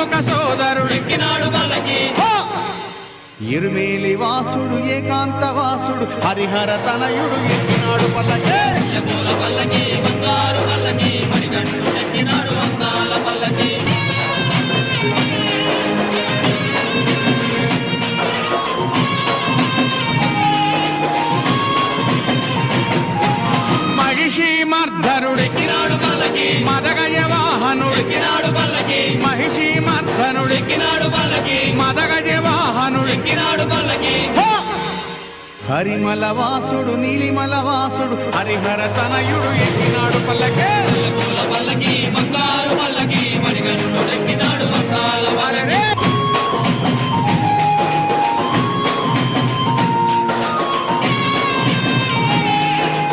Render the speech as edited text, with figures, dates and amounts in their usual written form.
షణ్ముఖ సోదరుడు ఎక్కినాడు పల్లకి ఇరుమేలి వాసుడు ఏకాంత వాసుడు హరిహర తనయుడు ఎక్కినాడు పల్లకి పూల పల్లకి బంగారు పల్లకి మణికంఠుడు ఎక్కినాడు అందాల పల్లకి మహిషి మర్ధనుడు ఎక్కినాడు పల్లకి మదగజ వాహనుడు ఎక్కినాడు పల్లకి మహిషి మర్ధనుడు ఎక్కినాడు పల్లకి మదగజ వాహనుడు ఎక్కినాడు పల్లకి హరిమల వాసుడు నీలిమల వాసుడు హరిహర తనయుడు ఎక్కినాడు పల్లకే పూల పల్లకి బంగారు పల్లకి మణికంఠుడు ఎక్కినాడు అందాల పల్లకి